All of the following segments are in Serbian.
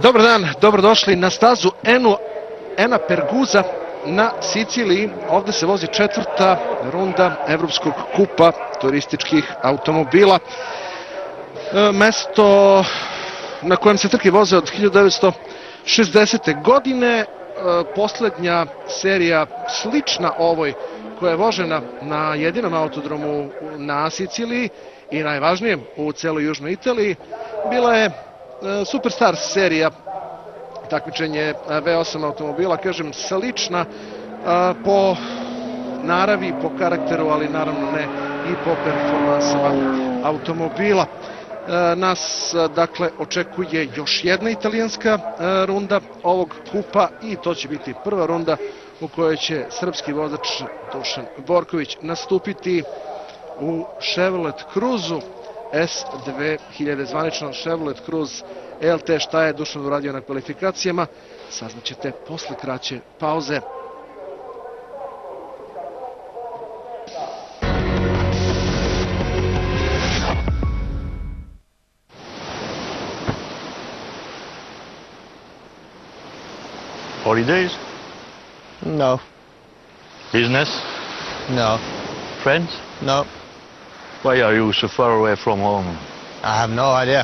Dobar dan, dobrodošli na stazu Ena Perguza na Siciliji. Ovde se vozi četvrta runda Evropskog kupa turističkih automobila. Mesto na kojem se trke voze od 1960. godine. Poslednja serija slična ovoj koja je vožena na jedinom autodromu na Siciliji i najvažnijem u celoj Južnoj Italiji bila je Superstars serija, takmičenje V8 automobila, kažem slična po naravi, po karakteru, ali naravno ne i po performansama automobila. Nas dakle očekuje još jedna italijanska runda ovog kupa i to će biti prva runda u kojoj će srpski vozač Dušan Borković nastupiti u Chevrolet Cruzu S2000, zvanično Chevrolet Cruze LT. Šta je Dušan uradio na kvalifikacijama saznaćete posle kraće pauze. Holidays? No. Business? No. Friends? No. Why are you so far away from home? I have no idea.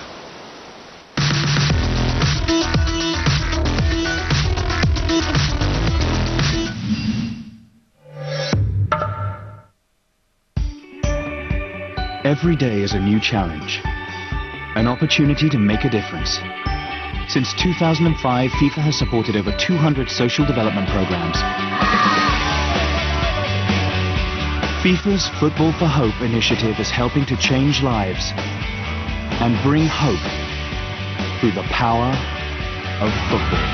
Every day is a new challenge, an opportunity to make a difference. Since 2005, FIFA has supported over 200 social development programs. FIFA's Football for Hope initiative is helping to change lives and bring hope through the power of football.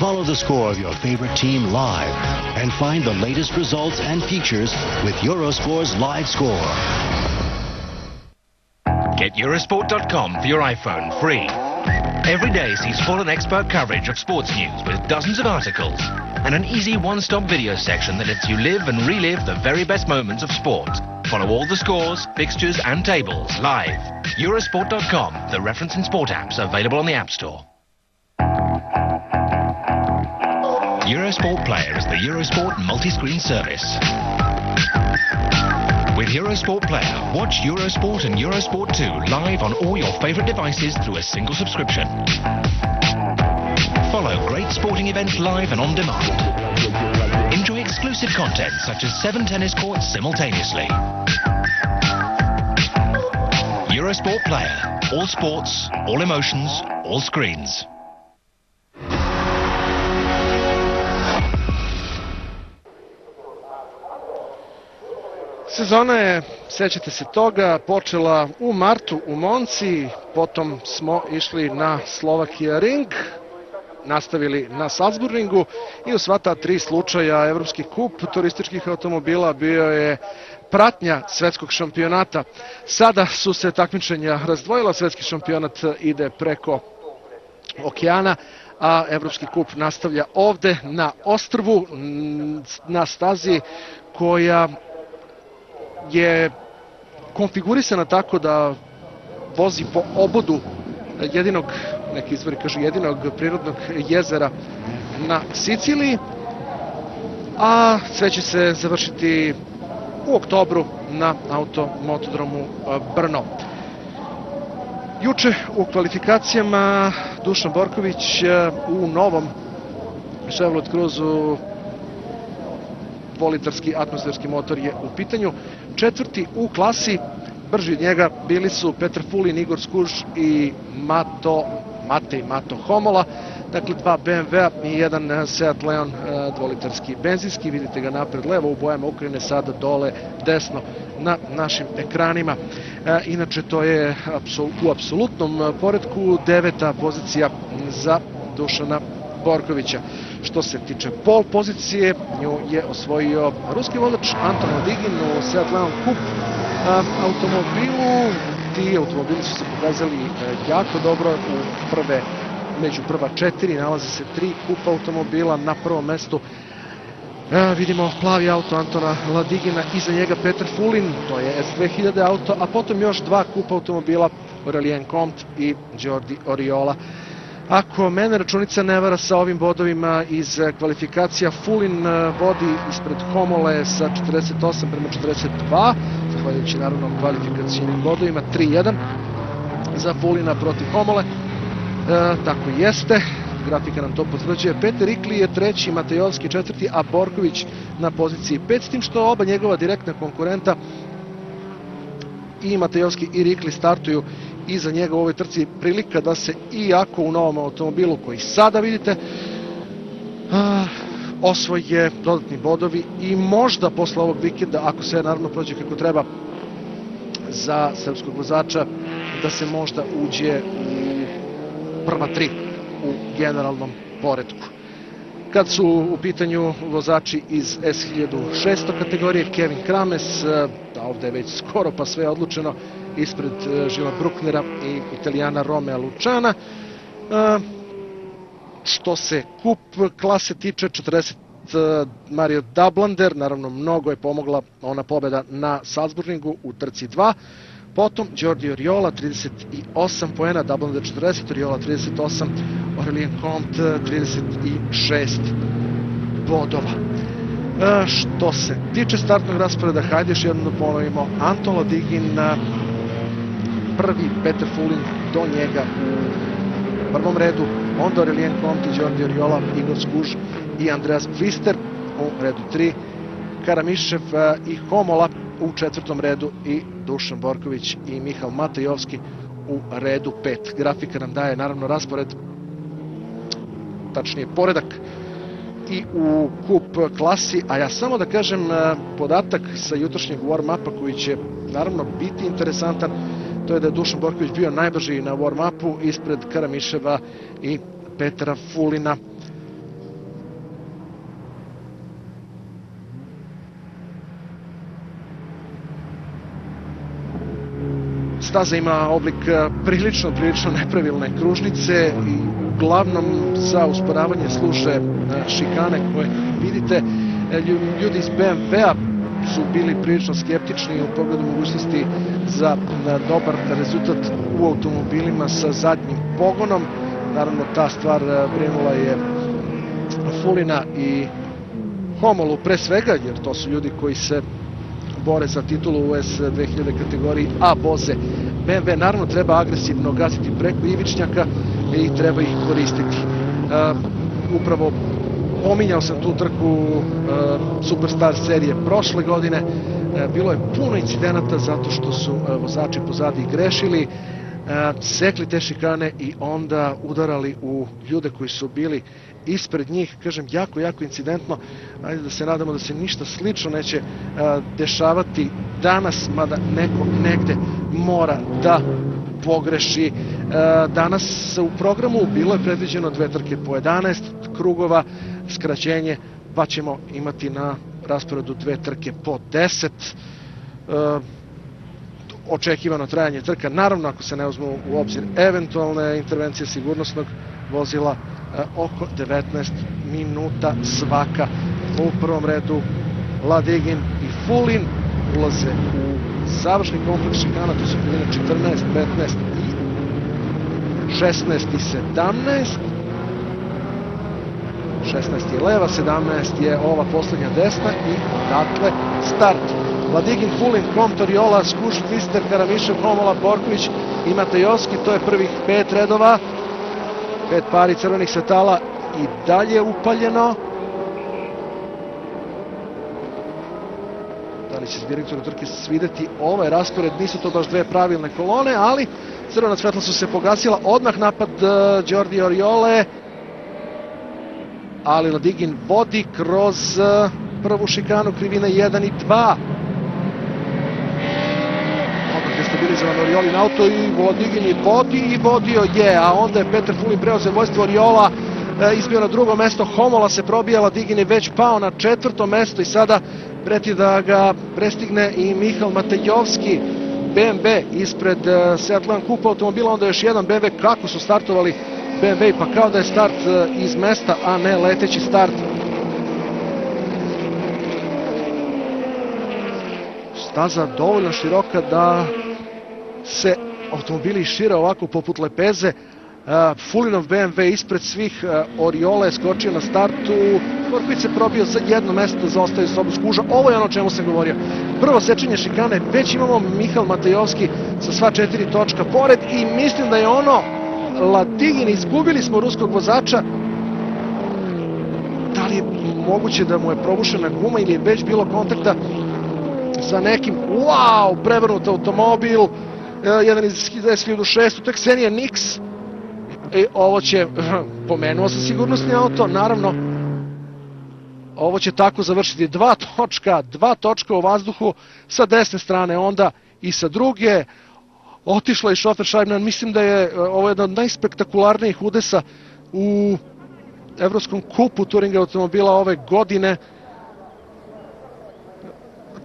Follow the score of your favorite team live and find the latest results and features with Eurosport's live score. Get Eurosport.com for your iPhone free. Every day sees full and expert coverage of sports news with dozens of articles and an easy one-stop video section that lets you live and relive the very best moments of sport. Follow all the scores, fixtures and tables live. Eurosport.com, the reference and sport apps available on the App Store. Eurosport Player is the Eurosport multi-screen service. With Eurosport Player, watch Eurosport and Eurosport 2 live on all your favorite devices through a single subscription. Follow great sporting events live and on demand. Enjoy exclusive content such as 7 tennis courts simultaneously. Eurosport Player. All sports, all emotions, all screens. Sezona je, sećate se toga, počela u martu u Monci, potom smo išli na Slovakia Ring, nastavili na Salzburgingu i u sva ta tri slučaja Evropski kup turističkih automobila bio je pratnja svetskog šampionata. Sada su se takmičenja razdvojila, svetski šampionat ide preko okeana, a Evropski kup nastavlja ovde na ostrvu, na stazi koja je konfigurisana tako da vozi po obodu jedinog, neki izvori kažu jedinog prirodnog jezera na Siciliji, a sve će se završiti u oktobru na motodromu Brno. Juče u kvalifikacijama Dušan Borković u novom Chevrolet Cruzu, dvolitarski atmosferski motor je u pitanju. Četvrti u klasi, brži od njega bili su Petar Fulin, Igor Skuš i Matej Homola. Dakle, dva BMW-a i jedan Seat Leon dvolitarski benzinski. Vidite ga napred levo u bojama Ukrajine, sada dole desno na našim ekranima. Inače, to je u apsolutnom poredku 9. pozicija za Dušana Borkovića. Što se tiče pol pozicije, nju je osvojio ruski vozač Anton Ladigin u Seat Leon Coupe automobilu. Ti automobili su se pokazali jako dobro među prva 4, nalaze se 3 Coupe automobila. Na prvom mestu Vidimo plavi auto Antona Ladigina, iza njega Petar Fulin, to je S2000 auto, a potom još dva kupa automobila, Aurelien Comte i Jordi Oriola. Ako mene računica ne vara sa ovim bodovima iz kvalifikacija, Fulin vodi ispred Homole sa 48 prema 42, zahvaljujući naravno kvalifikacijnim bodovima, 3-1 za Fulina protiv Homole. Tako jeste, grafika nam to potvrđuje. Peter Rikli je treći, Matejovski četvrti, a Borković na poziciji 5, s tim što oba njegova direktna konkurenta i Matejovski i Rikli startuju iza njega u ovoj trci. Prilika da se, iako u novom automobilu koji sada vidite, osvoje dodatni bodovi i možda posle ovog vikenda, ako se naravno prođe kako treba za srpskog vozača, da se možda uđe u prva 3 u generalnom poretku. Kad su u pitanju vozači iz S1600 kategorije, Kevin Krames, ovde je već skoro pa sve odlučeno, ispred Žila Brucknera i Italijana Romea Lučana. Što se kup klase tiče, 40 Mario Dablander, naravno mnogo je pomogla ona pobeda na Salzburgingu u trci 2. Potom Jordi Oriola 38 poena, Dablander 40, Oriola 38, Aurelien Comte 36 bodova. Što se tiče startnog rasporeda, hajde još jednom da ponovimo: Anton Ladigin prvi, Petar Fulin do njega u prvom redu, onda Aurelien Comte, Jordi Oriola, Igor Skuž i Andreas Pfister u redu 3, Karamišev i Homola u četvrtom redu i Dušan Borković i Mihal Matejovski u redu 5. Grafika nam daje naravno raspored, tačnije poredak i u kup klasi, a ja samo da kažem podatak sa jutrošnjeg warm-upa koji će naravno biti interesantan, to je da je Dušan Borković bio najbrži na warm-upu ispred Karamiševa i Petra Fulina. Staza ima oblik prilično nepravilne kružnice i uglavnom za usporavanje služe šikane koje vidite. Ljudi iz BMW-a su bili prilično skeptični u pogledu mogućnosti za dobar rezultat u automobilima sa zadnjim pogonom. Naravno, ta stvar brinula je Fulina i Homolu pre svega, jer to su ljudi koji se bore za titulu u S2000 kategoriji, a voze BMW. Naravno, treba agresivno gaziti preko ivičnjaka i treba ih koristiti. Upravo pominjao sam tu trku Superstar serije prošle godine. Bilo je puno incidenata zato što su vozači pozadi grešili, sekli te šikane i onda udarali u ljude koji su bili ispred njih. Kažem, jako incidentno. Ajde da se nadamo da se ništa slično neće dešavati danas, mada neko negde mora da pogreši. Danas u programu bilo je predviđeno 2 trke po 11 krugova, skraćenje, pa ćemo imati na rasporedu 2 trke po 10. Očekivano trajanje trka, naravno ako se ne uzmu u obzir eventualne intervencije sigurnosnog vozila, oko 19 minuta svaka. U prvom redu Ladigin i Fulin ulaze u završni kompleks šikana, to su krivine 14, 15 i 16 i 17. 16 je leva, 17 je ova poslednja desna i dakle start. Ladigin, Fulin, Comte, Oriola, Skuž, Pfister, Karamišev, Homola, Borković i Matejovski, to je prvih 5 redova. 5 pari crvenih svetala i dalje upaljeno. Da li će se direktoru trke svideti ovaj raspored? Nisu to baš 2 pravilne kolone, ali crvena svetla su se pogasila. Odmah napad Jordi Oriole, ali Ladigin vodi kroz prvu šikanu, krivine 1 i 2. Odmah destabilizovan Oriolin auto i Ladigin je vodi i vodio je, a onda je Petar Fulin preuzeo vojstvo Oriola, izbio na drugo mesto, Homola se probija, Ladigin je već pao na 4. mesto i sada preti da ga prestigne i Mihal Matejovski, BMW ispred Seat Leon Coupe automobila, onda još jedan BMW. Kako su startovali BMW, pa kao da je start iz mesta, a ne leteći start. staza dovoljno široka da se automobili šire ovako poput lepeze. Fulinov BMW ispred svih, Oriola je skočio na startu, Korpić se probio za jedno mesto, zaostaje sobu skuža. Ovo je ono o čemu sam govorio. Prvo sečenje šikane, već imamo Mihal Matejovski sa sva 4 točka pored i mislim da je ono Ladigin, izgubili smo ruskog vozača. Da li je moguće da mu je probušena guma ili je već bilo kontakta sa nekim? Wow, prevrnut automobil, jedan iz 1006, to je Ksenija Nix. I ovo će, pomenuo sam sigurnosni auto, naravno, ovo će tako završiti. Dva točka u vazduhu sa desne strane, onda i sa druge. Otišla je šofer Šajbnan, mislim da je ovo jedna od najspektakularnijih udesa u Evropskom kupu Touring automobila ove godine.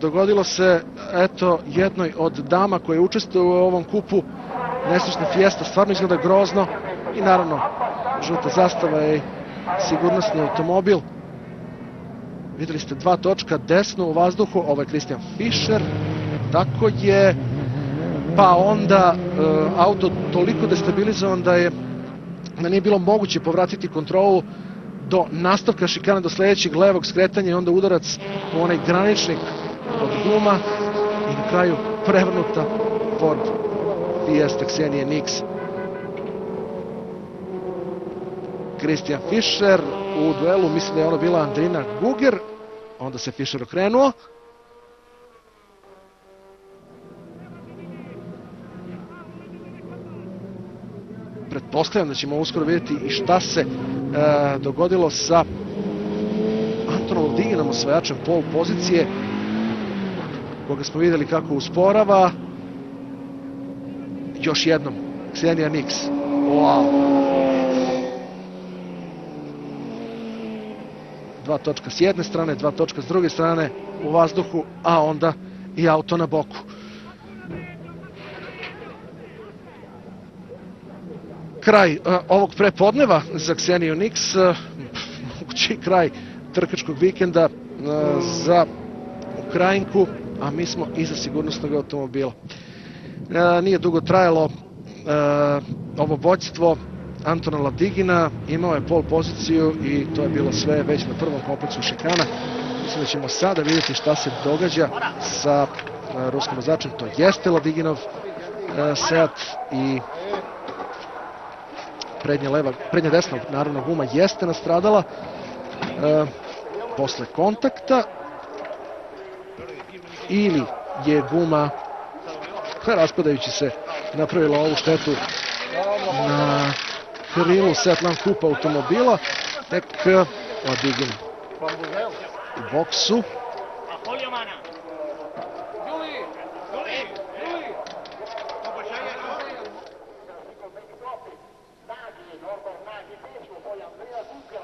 Dogodilo se, eto, jednoj od dama koje učestvuju u ovom kupu, nesrećna Fiesta, stvarno izgleda grozno. I naravno, žuta zastava je sigurnosni automobil. Videli ste 2 točka desno u vazduhu, ovo je Christian Fischer, tako je. Pa onda auto toliko destabilizovan da nije bilo moguće povratiti kontrolu do nastavka šikane, do sledećeg levog skretanja i onda udarac u onaj graničnik od guma i na kraju prevrnuta Ford Fiesta Ksenije Nix. Christian Fischer u duelu, mislim da je ono bila Andrina Guger, onda se Fischer okrenuo. Pretpostavljam da ćemo uskoro vidjeti i šta se dogodilo sa Antonom Ladiginom, osvajačem pol pozicije, koga smo vidjeli kako usporava. Još jednom, Ksenija Nix. Wow! 2 točka s jedne strane, 2 točka s druge strane u vazduhu, a onda i auto na boku. Kraj ovog prepodneva za Kseniju Nix, mogući kraj trkačkog vikenda za Ukrajinku, a mi smo iza sigurnosnog automobila. Nije dugo trajalo ovo vođstvo Antona Ladigina, imao je pol poziciju i to je bilo sve već na prvom kompleksu šikana. Mislim da ćemo sada vidjeti šta se događa sa ruskim vozačem. To jeste Ladiginov Seat i prednja desna, naravno, guma jeste nastradala posle kontakta, ili je guma raspadajući se napravila ovu štetu na krilu Seatland kupa automobila. Tek Ladigin u boksu.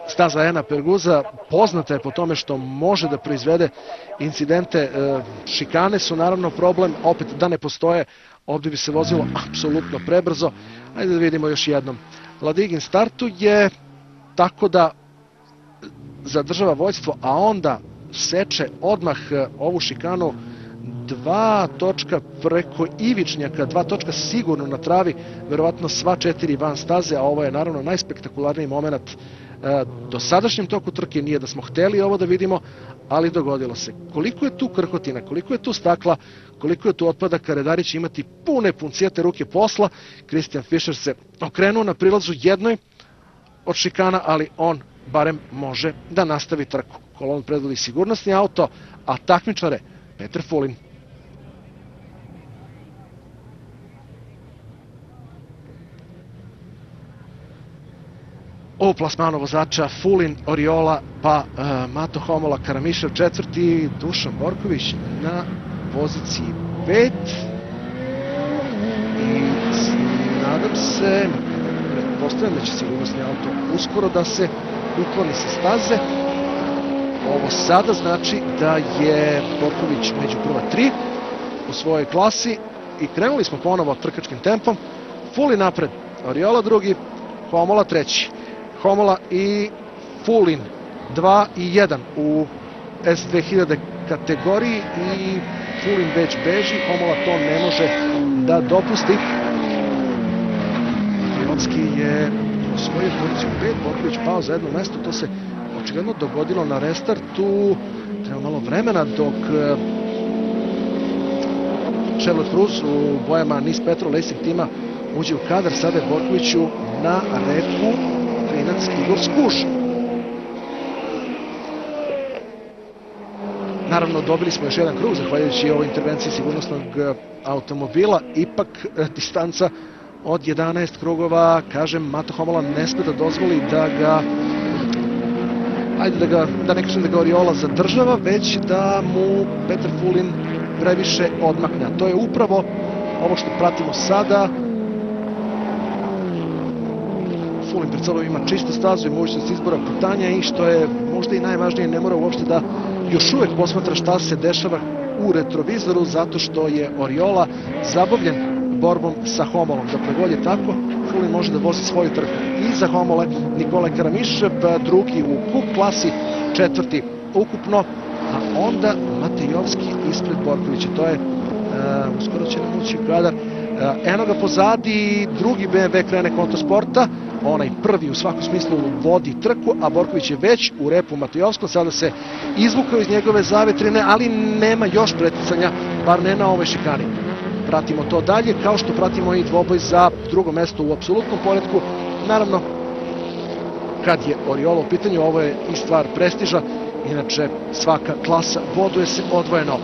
Staza Ena Perguza poznata je po tome što može da proizvede incidente. Šikane su naravno problem, opet da ne postoje, ovdje bi se vozilo apsolutno prebrzo. Ajde da vidimo još jednom. Ladigin startuje tako da zadržava vođstvo, a onda seče odmah ovu šikanu 2 točka preko ivičnjaka, 2 točka sigurno na travi, verovatno sva 4 van staze, a ovo je naravno najspektakularniji moment do sadašnjem toku trke. Nije da smo hteli ovo da vidimo, ali dogodilo se. Koliko je tu krhotina, koliko je tu stakla, koliko je tu otpadaka, redari će imati puncijete ruke posla. Christian Fischer se okrenuo na prilazu jednoj od šikana, ali on barem može da nastavi trku. Kolonu predvodi sigurnosni auto, a takmičare Petar Fulin. U plasmanu vozača Fulin, Oriola, pa Mato Homola, Karamišev četvrti, Dušan Borković na poziciji 5. I nadam se, pretpostavljam da će sigurnosni auto uskoro da se ukloni sa staze. Ovo sada znači da je Borković među prva 3 u svojoj klasi i krenuli smo ponovo trkačkim tempom. Fulin napred, Oriola drugi, Homola treći. Homola i Fulin 2 i 1 u S2000 kategoriji i Fulin već beži, Homola to ne može da dopusti. Matriovski je osvojio poziciju 5, Borković pao za jedno mesto, to se očigledno dogodilo na restartu, treba malo vremena dok Chevrolet Cruze u bojama Nice Petrol Racing tima uđe u kadar. Sada je Borkoviću na repu klinac Igor Skuš. Naravno, dobili smo još jedan krug zahvaljujući ovoj intervenciji sigurnosnog automobila. Ipak distanca od 11 krugova, kažem, Mato Homola ne sme da dozvoli da ga, da ne kažem da ga Oriola zadržava, već da mu Petar Fulin previše odmakne. To je upravo ovo što pratimo sada. Fulin pred sobom ima čistu stazu i mogućnost izbora putanja i što je možda i najvažnije, ne mora uopšte da još uvek posmatra šta se dešava u retrovizoru, zato što je Oriola zabavljen borbom sa Homolom. Dakle, god je tako, Fulin može da vozi svoju trku. Iza Homole Nikolaj Karamišev, drugi u kup klasi, četvrti ukupno, a onda Matejovski ispred Borkovića. To je uskoro će nam ući kadar. Eno ga pozadi, drugi BMW krene Kontosporta, onaj prvi u svakom smislu vodi trku, a Borković je već u repu Matejovskom, sada se izvukao iz njegove zavetrine, ali nema još preticanja, bar ne na ovoj šikani. Pratimo to dalje, kao što pratimo i dvoboj za drugo mesto u apsolutnom poretku. Naravno, kad je Oriola u pitanju, ovo je i stvar prestiža, inače svaka klasa boduje se odvojeno.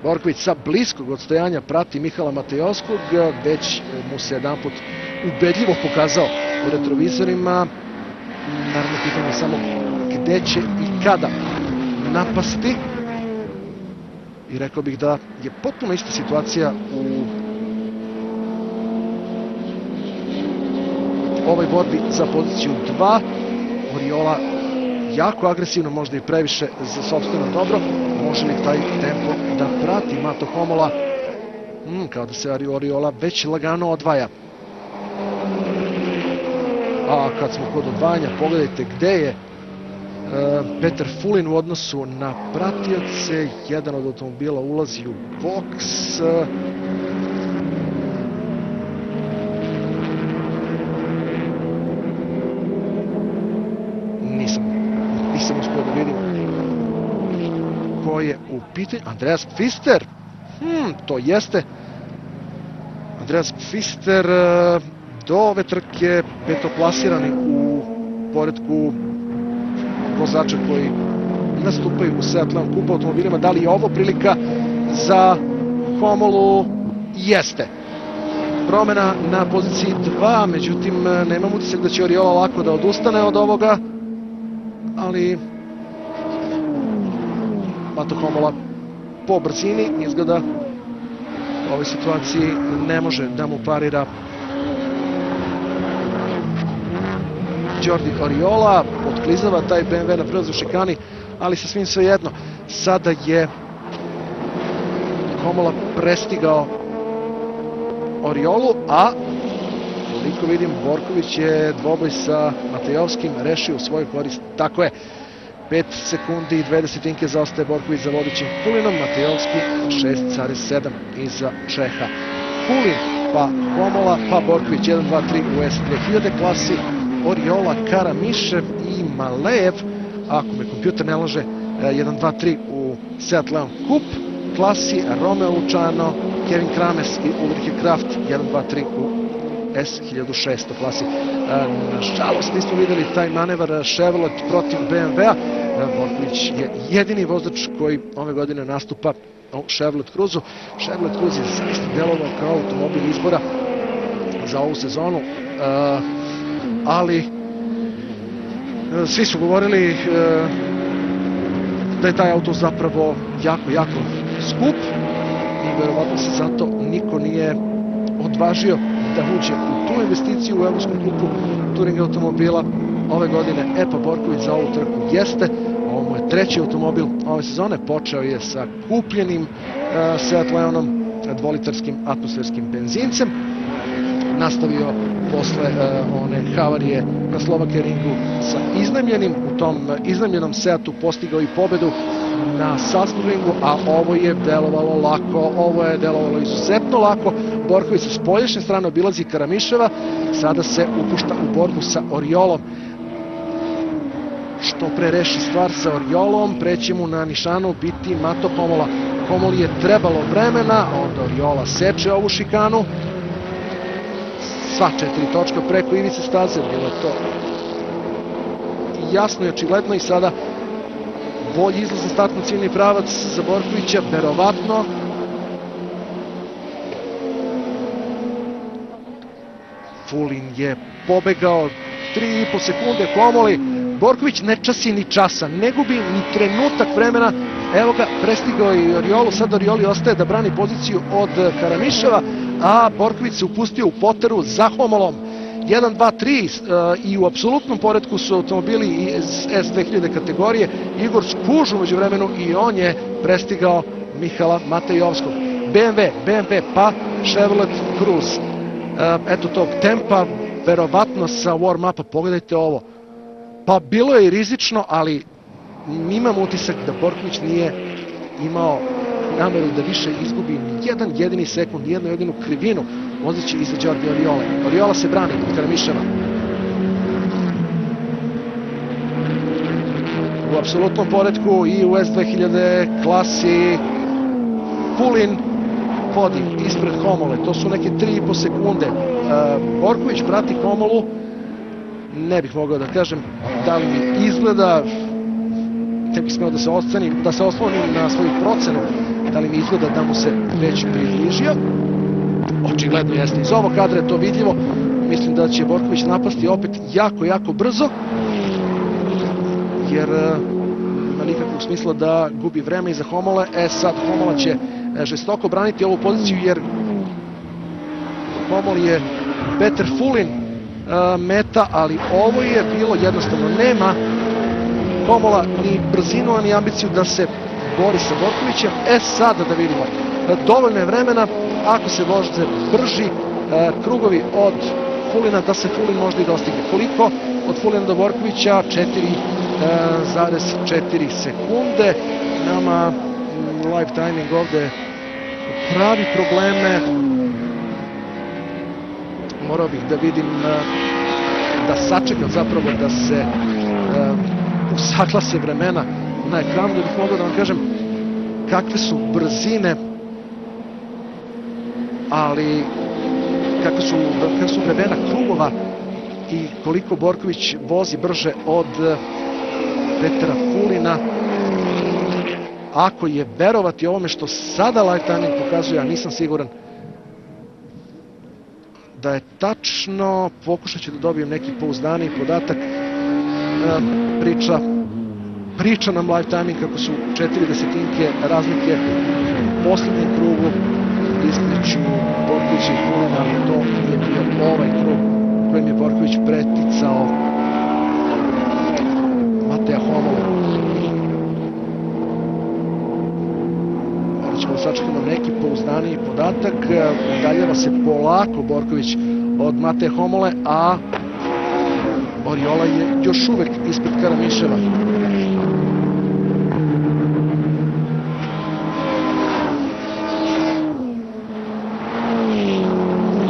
Borković sa bliskog odstojanja prati Mihala Matejovskog, već mu se jedan put ubedljivo pokazao u retrovizorima. Naravno, pitanje samo gde će i kada napasti. I rekao bih da je potpuno ista situacija u ovoj borbi za poziciju 2. Oriola jako agresivno, možda i previše za sopstveno dobro. Može li taj tempo da prati Mato Homola? Kao da se Oriola već lagano odvaja. A kad smo kod odvajanja, pogledajte gde je Petar Fulin u odnosu na pratioce. Jedan od automobila ulazi u boks. Nisam uspio da vidim ko je u pitanju. Andreas Pfister. To jeste Andreas Pfister, do ove trke petoplasirani u poretku vozača koji nastupaju u Seat Leon Kupa automobilima. Da li je ovo prilika za Homolu? Jeste. Promena na poziciji 2, međutim nemam utisak da će Oriola lako da odustane od ovoga, ali Mato Homola po brzini izgleda u ovoj situaciji ne može da mu parira Jordi Oriola. Otklizava taj BMW na prilazu šikani, ali sa svim svejedno. Sada je Homola prestigao Oriolu, a koliko vidim, Borković je dvoboj sa Matejovskim rešio u svoju korist. Tako je, 5 sekundi i 2 desetinke zaostaje Borković za vodećim Fulinom, Matejovski 6,7 iza Čeha. Fulin, pa Homola, pa Borković 1, 2, 3 u S2000 klasi, Oriola, Karamišev i Malejev, ako me kompjuter ne laže, 1, 2, 3 u Seat Leon Coupe klasi, Romeo Luciano, Kevin Krames i Ulrike Kraft 1, 2, 3 u S1600 klasi. Nažalost nismo videli taj manevar Chevrolet protiv BMW-a. Borković je jedini vozač koji ove godine nastupa u Chevrolet Cruze-u. Chevrolet Cruze je zaista delovao kao automobil izbora za ovu sezonu, ali svi su govorili da je taj auto zapravo jako skup i verovatno se zato niko nije odvažio da uđe u tu investiciju u Evropskom klubu Touring automobila ove godine. Pa Borković za ovu trku jeste. Ovo mu je treći automobil ove sezone. Počeo je sa kupljenim Seat Leonom, dvolitarskim atmosferskim benzincem. nastavio posle one havarije na Slovakia ringu sa iznajmljenim. U tom iznajmljenom setu postigao i pobedu na Salzburgu, a ovo je delovalo lako, ovo je delovalo izuzetno lako. Borković sa spoljašnje strane obilazi Karamiševa, sada se upušta u borbu sa Oriolom. Što pre reši stvar sa Oriolom, preći mu na nišanu biti Mato Homola. Homoli je trebalo vremena, onda Oriola seče ovu šikanu. Sva 4 točka preko ivice staze, bilo je to jasno i očigledno i sada bolji izlaz na startno ciljni pravac za Borkovića, verovatno. Fulin je pobegao 3,5 sekunde, Homoli. Borković ne časi ni časa, ne gubi ni trenutak vremena. Evo ga, prestigao i Oriolu, sad Orioli ostaje da brani poziciju od Karamiševa, a Borković se upustio u poteru za Homolom. 1, 2, 3 i u apsolutnom poretku su automobili iz S2000 kategorije. Igor Skuž umeđu vremenu i on je prestigao Mihala Matejovskog. BMW pa Chevrolet Cruze. Eto tog tempa, verovatno sa warm-upa, pogledajte ovo. Pa bilo je i rizično, ali imam utisak da Borković nije imao nameru da više izgubi ni jedan jedini sekund, ni jednu jedinu krivinu vozeći iza Đorđe Oriole. Oriola se brani od Karamiševa. U apsolutnom poretku i u S2000 klasi Fulin vodi ispred Homole. To su neke 3,5 sekunde. Borković prati Homolu. Ne bih mogao da kažem da li mi izgleda, ne bih smeo da se oslonim na svoju procenu, da li mi izgleda da mu se već približio. Očigledno jeste. Iz ovog kadra je to vidljivo. Mislim da će Borković napasti opet jako brzo, jer ima nikakvog smisla da gubi vreme iza Homole. Sad Homola će žestoko braniti ovu poziciju, jer Homol je Peter Fulin meta, ali ovo je bilo jednostavno. Nema Homola ni brzinu, ni ambiciju da se bori sa Borkovićem. Sada da vidimo. Dovoljno je vremena, ako se voze brži krugovi od Fulina, da se Fulin možda i dostigne. Koliko od Fulina do Borkovića? 4,4 sekunde. Nama live timing ovde pravi probleme. Morao bih da vidim, da sačekam zapravo da se usaglase vremena na ekranu, da bih mogao da vam kažem kakve su brzine, ali kakve su vremena krugova i koliko Borković vozi brže od Petra Fulina. Ako je verovati ovome što sada live timing pokazuje, a nisam siguran da je tačno, pokušat ću da dobijem neki pouzdaniji podatak. Priča nam live timing kako su 4 desetinke razlike u posljednjem krugu između Borkovića i Fulina, ali to je bio ovaj krug kojim je Borković preticao Mateja Homola. Ovdje ćemo da sačekamo neki pouzdaniji podatak. Udaljava se polako Borković od Mateja Homole, a Oriola je još uvek ispred Karamiševa.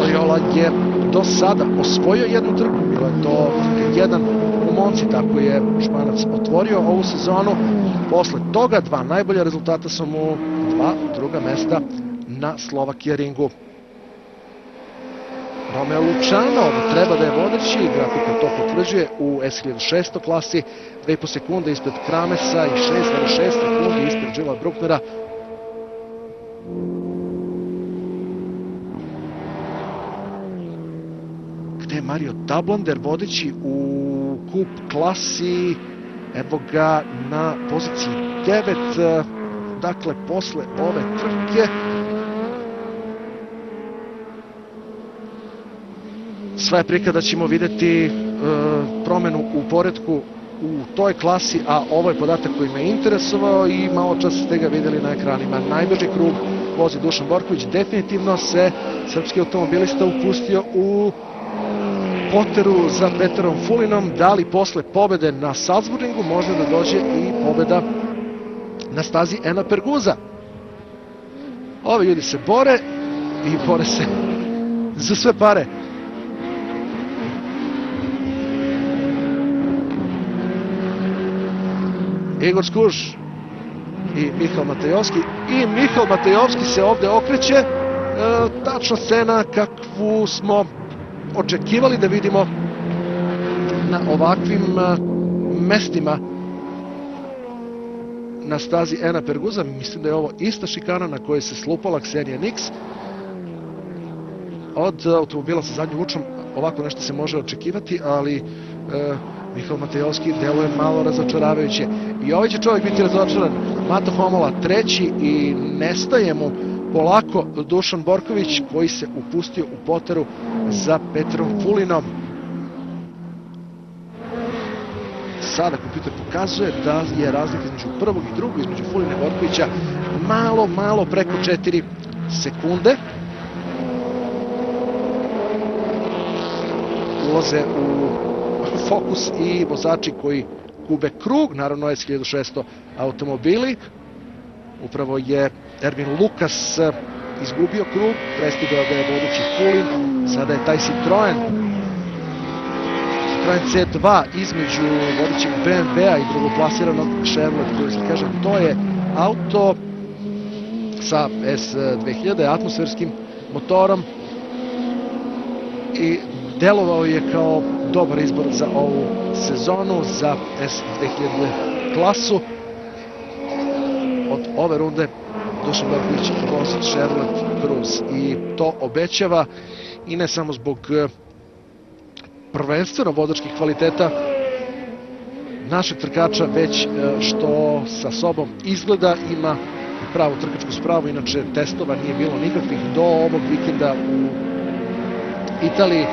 Oriola je do sada osvojio jednu trku, bilo je to 1 u Monci, tako je Španac otvorio ovu sezonu. Posle toga 2 najbolja rezultata su mu 2 druga mesta na Slovakia ringu. Romeo Luciano treba da je vodeći, grafika to potvrđuje u S1600 klasi, 2,5 sekunde ispred Kramesa i 6,6 sekundi ispred Gilla Brucknera. Gde je Mario Dablonder vodeći u kup klasi, evo ga na poziciji 9, dakle posle ove trke. Sva je prika da ćemo videti promenu u poretku u toj klasi, a ovo je podatak koji me interesovao i malo čas ste ga videli na ekranima. Najbrži krug vozi Dušan Borković. Definitivno se srpski automobilista upustio u poteru za Petrom Fulinom. Da li posle pobede na Salzburgu može da dođe i pobeda na stazi Ena Perguza? Ovi ljudi se bore i bore se za sve pare. Igor Skuž i Mihal Matejovski. I Mihal Matejovski se ovde okreće. Tačna scena kakvu smo očekivali da vidimo na ovakvim mestima na stazi Ena Perguza. Mislim da je ovo ista šikana na kojoj se slupala Ksenija Nix. Od automobila sa zadnjom vučom ovako nešto se može očekivati, ali Mihal Matejovski deluje malo razočaravajuće. I ovaj će čovjek biti razočaran. Mato Homola treći i nestaje mu polako Dušan Borković koji se upustio u poteru za Petrom Fulinom. Sada kompjuter pokazuje da je razlika između prvog i drugog, između Fulina i Borkovića, malo preko 4 sekunde. Ulaze u fokus i vozači koji gube krug, naravno je 1600 automobili. Upravo je Ervin Lukas izgubio krug, prestigao ga je vodeći Fulin, sada je taj Citroen C2 između vodećeg BMW-a i drugoplasiranog Chevrolet Cruze. Kažem, to je auto sa S2000 atmosferskim motorom i delovao je kao dobar izbor za ovu sezonu, za S2000 klasu. Od ove runde Dušan Borković vozi Chevrolet Cruze i to obećava i ne samo zbog prvenstveno vozačkih kvaliteta našeg trkača, već što sa sobom izgleda, ima pravu trkačku spravu. Inače testova nije bilo nikakvih do ovog vikenda u Italiji.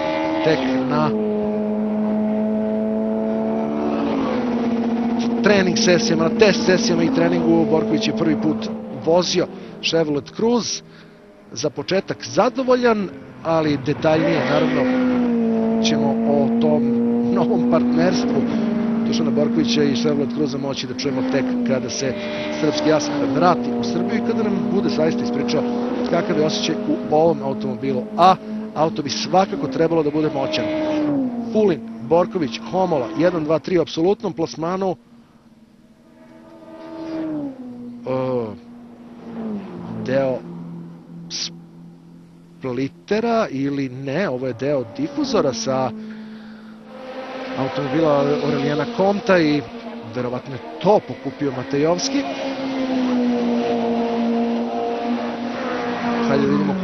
Tek na trening sesijama, na test sesijama i treningu Borković je prvi put vozio Chevrolet Cruze. Za početak zadovoljan, ali detaljnije naravno ćemo o tom novom partnerstvu Dušana Borkovića i Chevrolet Cruze moći da čujemo tek kada se srpski as vrati u Srbiju i kada nam bude zaista ispričao kakav je osjećaj u ovom automobilu. A auto bi svakako trebalo da bude moćan. Fulin, Borković, Homola, 1, 2, 3 u apsolutnom plasmanu. Deo splitera ili ne, ovo je deo difuzora sa automobila Aurelijana Comta i verovatno je to pokupio Matejovski. Hajde da vidimo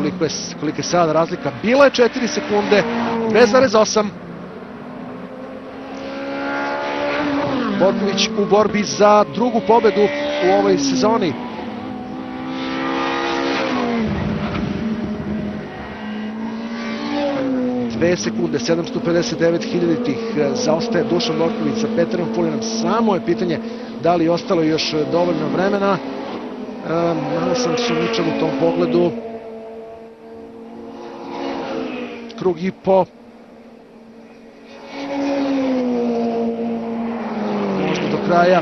koliko je sada razlika. Bila je 4 sekunde, 2,8. Borković u borbi za drugu pobedu u ovoj sezoni. Sekunde, 759 hiljaditih zaostaje Dušan Borković sa Petrom Fulinom. Samo je pitanje da li je ostalo još dovoljno vremena. Malo sam sumnjičan u tom pogledu. Krug i po. Možda do kraja.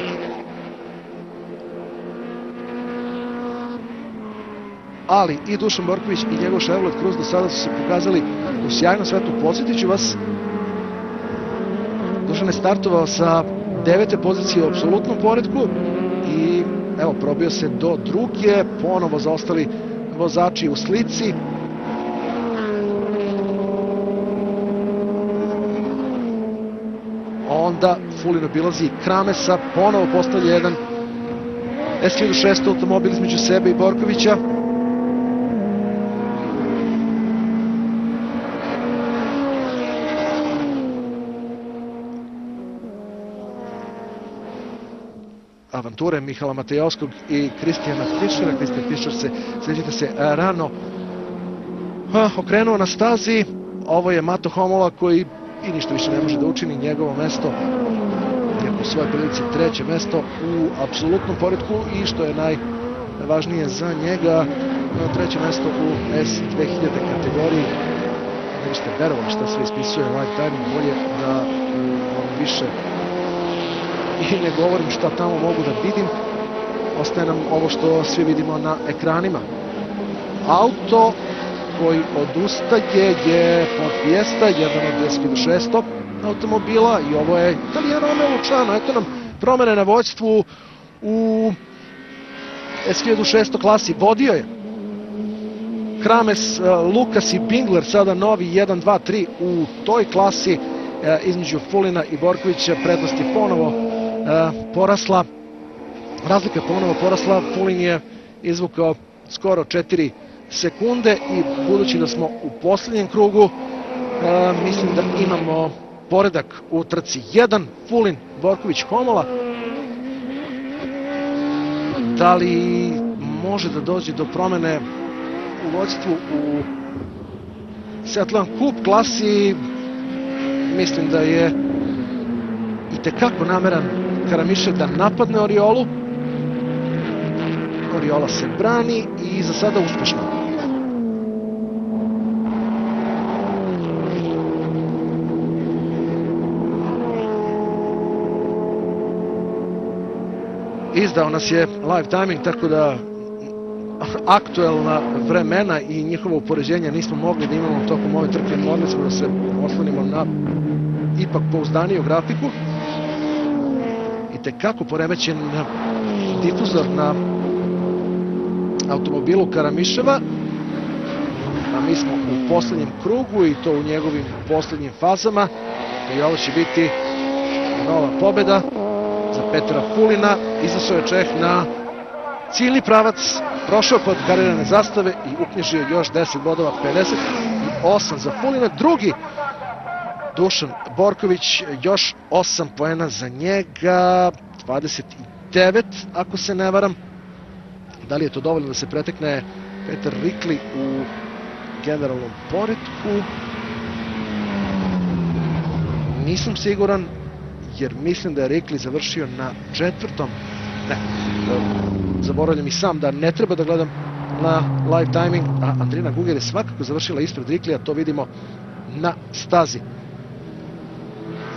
Ali i Dušan Borković i njegov Chevrolet Cruze do sada su se pokazali u sjajnom svetu. Podsjetit ću vas, Dušan je startovao sa 9. pozicije u apsolutnom poretku i evo probio se do druge, ponovo zaostali vozači u slici. Onda Fulin obilazi Kramesa, ponovo postavlja jedan S1600 automobil između sebe i Borkovića. Avanture Mihala Matejovskog i Kristijana Fischera. Kristijan Fischer se, sjećate se, rano okrenuo na stazi. Ovo je Mato Homola koji i ništa više ne može da učini. Njegovo mesto je po svojoj prilici 3. mesto u apsolutnom poretku i što je najvažnije za njega, treće mesto u S2000 kategoriji. Ne biste verovali šta sve ispisuje live timing, bolje da vam više i ne govorim šta tamo mogu da vidim. Ostaje nam ovo što svi vidimo na ekranima. Auto koji odustaje je Ford Fiesta, jedan od 10.600 automobila, i ovo je Italija Romeo Luciano. Eto nam promene na vođstvu u S1600 klasi. Vodio je Krames, Lukas i Bingler, sada novi 1, 2, 3 u toj klasi. Između Fulina i Borkovića prednost je ponovo porasla. Razlika je ponovo porasla. Fulin je izvukao skoro 4 sekunde i budući da smo u posljednjem krugu, mislim da imamo poredak u trci. 1 Fulin, Borković, Homola. Da li može da dođe do promene u vođstvu u Seattle Cup klasi? Mislim da je itekako nameran Karamišev da napadne Oriolu. Oriola se brani i za sada uspešno. Izdao nas je live timing, tako da aktuelna vremena i njihovo upoređenje nismo mogli da imamo tokom ove trke. Morali smo da se oslonimo na ipak pouzdaniju grafiku. I tekako poremećen difuzor na automobilu Karamiševa. A mi smo u poslednjem krugu i to u njegovim poslednjim fazama. I ovo će biti nova pobeda za Petra Fulina. Izašao je Čeh na ciljni pravac, prošao pod karirane zastave i uknjižio još 10 bodova, 58 za Fulina. Drugi Dušan Borković, još 8 poena za njega, 29 ako se ne varam. Da li je to dovoljno da se pretekne Petar Rikli u generalnom poretku? Nisam siguran, jer mislim da je Rikli završio na 4. Ne, zaboravljam i sam da ne treba da gledam na live timing, a Andrina Guger je svakako završila ispred Riklija, to vidimo na stazi.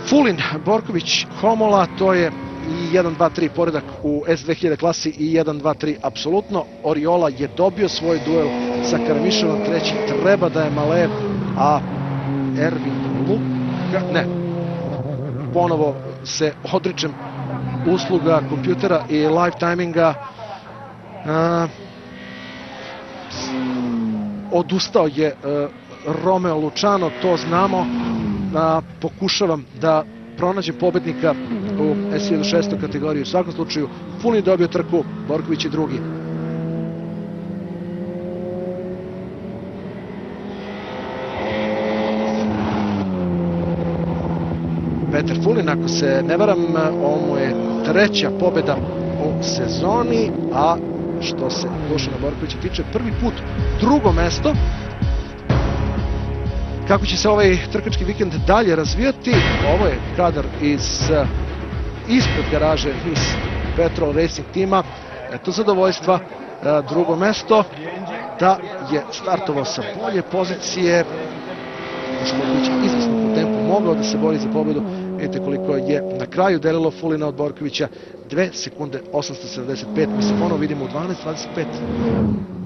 Fulin, Borković, Homola, to je i 1, 2, 3 poredak u S2000 klasi i 1, 2, 3 apsolutno. Oriola je dobio svoj duel sa Karamiševom, treći treba da je Malev, a Ervin Luka, ne, ponovo se odričem usluga kompjutera i live timinga. Odustao je Romeo Luciano, to znamo. Pokušavam da pronađem pobednika u S1600 kategoriji. U svakom slučaju Fulin dobio trku, Borković je drugi. Petar Fulin, ako se ne varam, ovo mu je treća pobeda u sezoni, a što se Dušana Borkovića tiče, prvi put drugo mesto. Kako će se ovaj trkački vikend dalje razvijati? Ovo je kadar ispred garaže iz Petrol Racing tima. Eto zadovoljstva, drugo mesto. Da je startovao sa bolje pozicije, Borković izvesno po tempu mogao da se bori za pobedu. Vidite koliko je na kraju delilo Fulina od Borkovića, 2 sekunde 875. Mi se ponovo vidimo u 12.25.